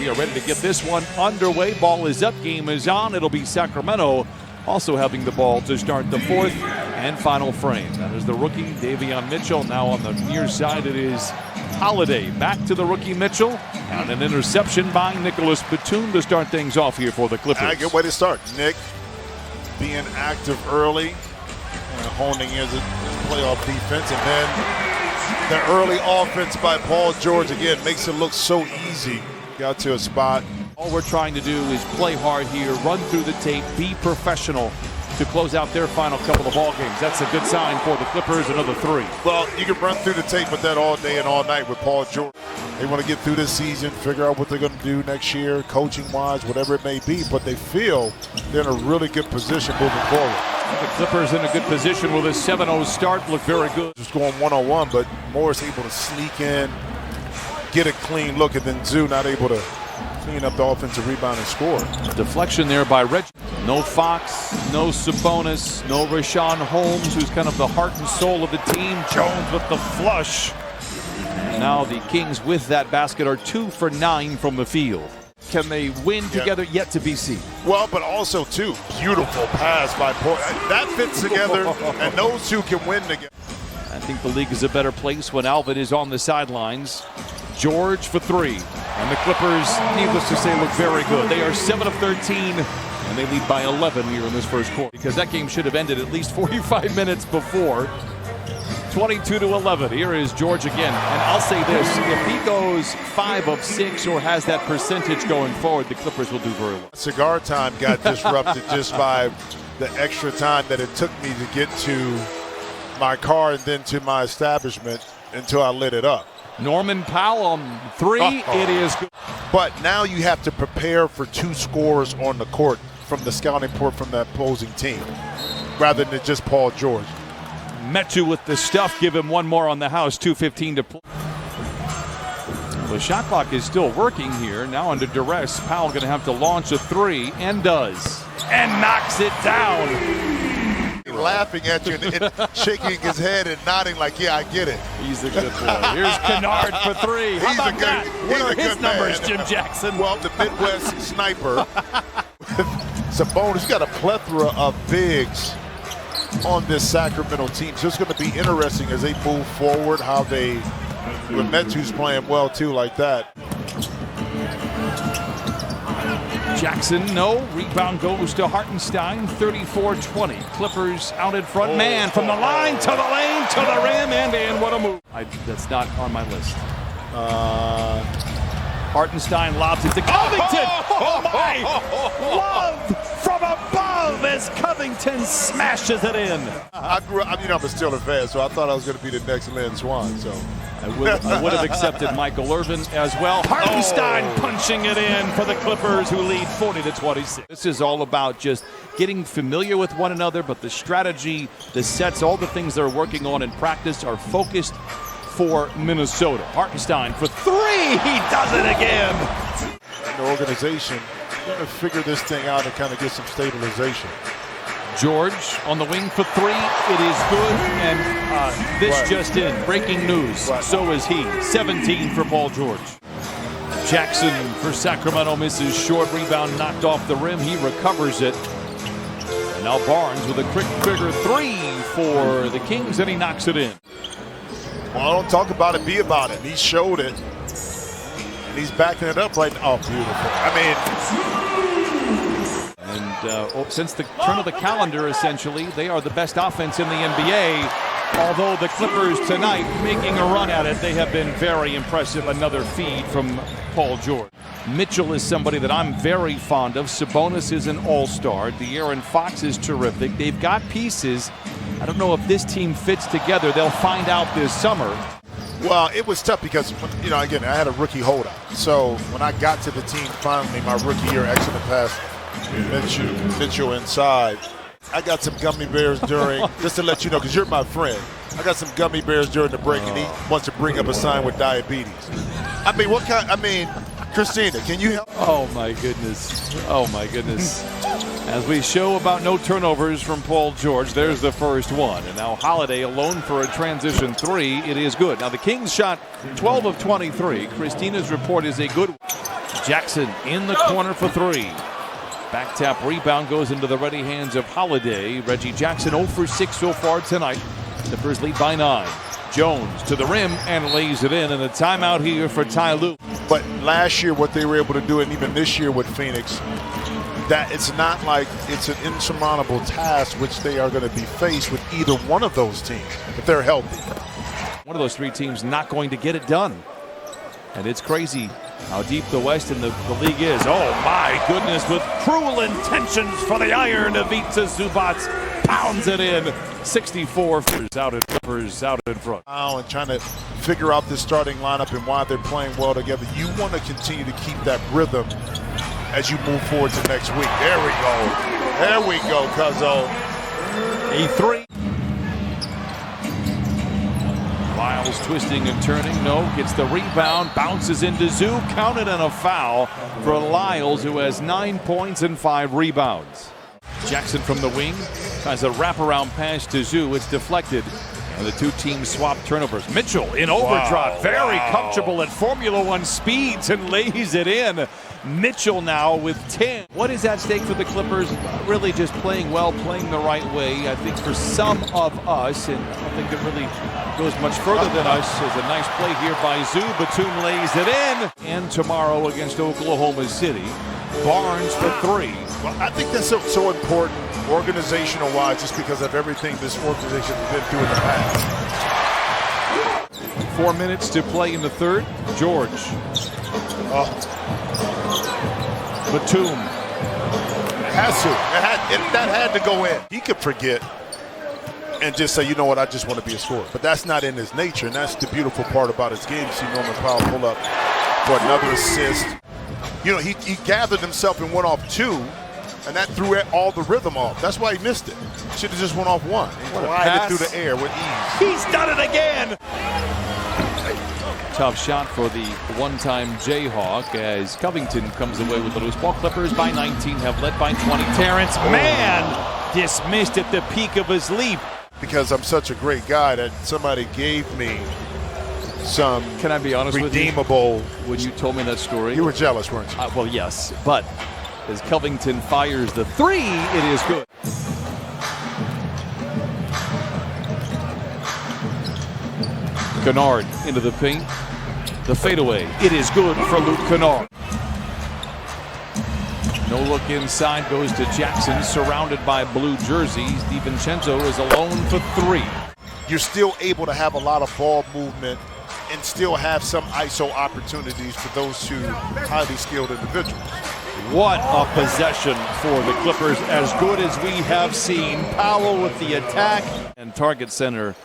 We are ready to get this one underway. Ball is up, game is on. It'll be Sacramento also having the ball to start the fourth and final frame. That is the rookie, Davion Mitchell. Now on the near side, it is Holiday. Back to the rookie Mitchell. And an interception by Nicholas Batum to start things off here for the Clippers. A good way to start. Nick being active early and honing his playoff defense. And then the early offense by Paul George, again, makes it look so easy. Got to a spot. All we're trying to do is play hard here, run through the tape, be professional to close out their final couple of ball games. That's a good sign for the Clippers, another three. Well, you can run through the tape with that all day and all night with Paul George. They want to get through this season, figure out what they're going to do next year, coaching-wise, whatever it may be, but they feel they're in a really good position moving forward. The Clippers in a good position with a 7-0 start, look very good. Just going one-on-one, but Morris able to sneak in, get a clean look, and then Zoo not able to clean up the offensive rebound and score. Deflection there by Reggie. No Fox, no Sabonis, no Rashawn Holmes, who's kind of the heart and soul of the team. Jones with the flush. Now the Kings with that basket are 2 for 9 from the field. Can they win together? Yet to be seen. Well, but also, too, beautiful pass by Paul. That fits together, and those two can win together. I think the league is a better place when Alvin is on the sidelines. George for 3. And the Clippers, needless to say, look very good. They are 7 of 13, and they lead by 11 here in this first quarter. Because that game should have ended at least 45 minutes before. 22-11. Here is George again. And I'll say this, if he goes 5 of 6 or has that percentage going forward, the Clippers will do very well. Cigar time got disrupted just by the extra time that it took me to get to my car and then to my establishment until I lit it up. Norman Powell on 3. It is good. But now you have to prepare for 2 scorers on the court from the scouting report from the opposing team rather than just Paul George. Metu with the stuff. Give him one more on the house. 2:15 to play. The shot clock is still working here. Now under duress. Powell going to have to launch a 3 and does. And knocks it down. Laughing at you and shaking his head and nodding like, yeah, I get it. He's a good boy. Here's Kennard for 3. How about that? What are his numbers, Jim Jackson? Well, the Midwest sniper. Sabonis, he's got a plethora of bigs on this Sacramento team. So it's going to be interesting as they move forward, how they, with Metu's playing well too like that. Jackson, no. Rebound goes to Hartenstein, 34-20. Clippers out in front. Man, from the line to the lane to the rim, and what a move. That's not on my list. Hartenstein lobs it to Covington. Oh my! Love from above as Covington smashes it in. I grew up, I'm a Steelers fan, so I thought I was going to be the next Lynn Swan. So I would have accepted Michael Irvin as well. Hartenstein punching it in for the Clippers, who lead 40-26. This is all about just getting familiar with one another, but the strategy, the sets, all the things they're working on in practice are focused for Minnesota. Hartenstein for 3. He does it again. The organization going to figure this thing out and kind of get some stabilization. George on the wing for 3. It is good. And this just in. Breaking news. So is he. 17 for Paul George. Jackson for Sacramento misses short. Rebound knocked off the rim. He recovers it. And now Barnes with a quick trigger 3 for the Kings, and he knocks it in. Well, don't talk about it, be about it. He showed it. And he's backing it up right now. Oh, beautiful. And since the turn of the calendar, essentially, they are the best offense in the NBA. Although the Clippers tonight making a run at it, they have been very impressive. Another feed from Paul George. Mitchell is somebody that I'm very fond of. Sabonis is an all-star. De'Aaron Fox is terrific. They've got pieces. I don't know if this team fits together. They'll find out this summer. Well, it was tough because, again, I had a rookie holdout. So when I got to the team finally, my rookie year, excellent pass, Mitchell inside. I got some gummy bears during, just to let you know, because you're my friend. I got some gummy bears during the break, and he wants to bring up a sign with diabetes. Christina, can you help? Oh, my goodness. Oh, my goodness. As we show about no turnovers from Paul George, there's the first one. And now Holiday alone for a transition 3. It is good. Now the Kings shot 12 of 23. Christina's report is a good one. Jackson in the corner for three. Back tap rebound goes into the ready hands of Holiday. Reggie Jackson 0 for 6 so far tonight. Clippers lead by 9. Jones to the rim and lays it in, and a timeout here for Ty Lue. But last year, what they were able to do, and even this year with Phoenix, that it's not like it's an insurmountable task which they are going to be faced with either one of those teams if they're healthy. One of those three teams not going to get it done. And it's crazy how deep the West and the league is. Oh my goodness, with cruel intentions for the iron, Ivica Zubac pounds it in. 64 out in front. And trying to figure out this starting lineup and why they're playing well together. You want to continue to keep that rhythm as you move forward to next week. There we go. There we go, Cuzzo. A three. Lyles twisting and turning. No, gets the rebound. Bounces into Zoo. Counted and a foul for Lyles, who has 9 points and 5 rebounds. Jackson from the wing has a wraparound pass to Zoo. It's deflected. And the two teams swap turnovers. Mitchell in overdrive. Very comfortable at Formula One speeds and lays it in. Mitchell now with 10. What is at stake for the Clippers? Really just playing well, playing the right way. I think for some of us, and I don't think it really goes much further than us, is a nice play here by Zoo. Batum lays it in. And tomorrow against Oklahoma City, Barnes for 3. Well, I think that's so important organizational-wise, just because of everything this organization has been through in the past. 4 minutes to play in the third. George. Batum. That had to go in. He could forget and just say, you know what, I just want to be a scorer. But that's not in his nature, and that's the beautiful part about his game. See Norman Powell pull up for another assist. You know, he gathered himself and went off 2, and that threw all the rhythm off. That's why he missed it. Should have just went off 1. He glided through the air with ease. He's done it again. Tough shot for the one-time Jayhawk as Covington comes away with the loose ball. Clippers by 19 have led by 20. Terrence Mann dismissed at the peak of his leap. Because I'm such a great guy that somebody gave me some Can I be honest redeemable. with you? When you told me that story, you were jealous, weren't you? Well, yes, but as Covington fires the 3, it is good. Kennard into the paint. The fadeaway. It is good for Luke Kennard. No look inside goes to Jackson, surrounded by blue jerseys. DiVincenzo is alone for 3. You're still able to have a lot of ball movement and still have some ISO opportunities for those two highly skilled individuals. What a possession for the Clippers, as good as we have seen. Powell with the attack, and Target Center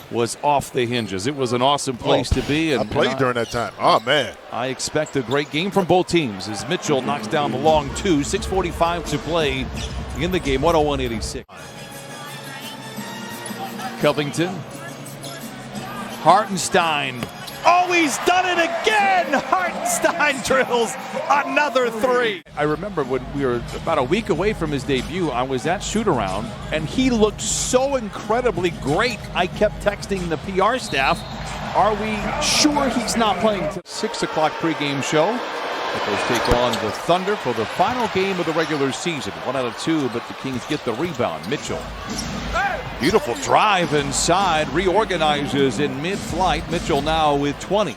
was off the hinges. It was an awesome place to be. And I played during that time. Oh, man. I expect a great game from both teams as Mitchell knocks down the long 2. 6:45 to play in the game, 101-86. Covington. Hartenstein. Oh, he's done it again! Hartenstein drills another 3. I remember when we were about a week away from his debut, I was at shoot-around, and he looked so incredibly great. I kept texting the PR staff, are we sure he's not playing? 6 o'clock pregame show. Clippers take on the Thunder for the final game of the regular season. 1 out of 2, but the Kings get the rebound. Mitchell. Beautiful drive inside, reorganizes in mid-flight. Mitchell now with 20.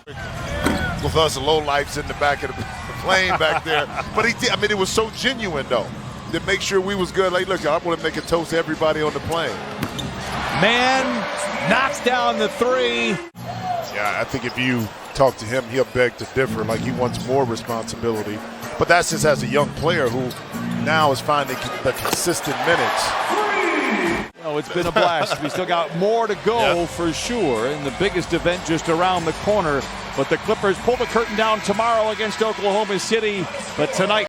With us low-lifes in the back of the plane back there. But he did, I mean, it was so genuine, though, to make sure we was good. Like, look, I want to make a toast to everybody on the plane. Man knocks down the 3. Yeah, I think if you talk to him, he'll beg to differ. Like, he wants more responsibility. But that's just as a young player who now is finding the consistent minutes. Oh, it's been a blast. We still got more to go for sure. And the biggest event just around the corner. But the Clippers pull the curtain down tomorrow against Oklahoma City. But tonight,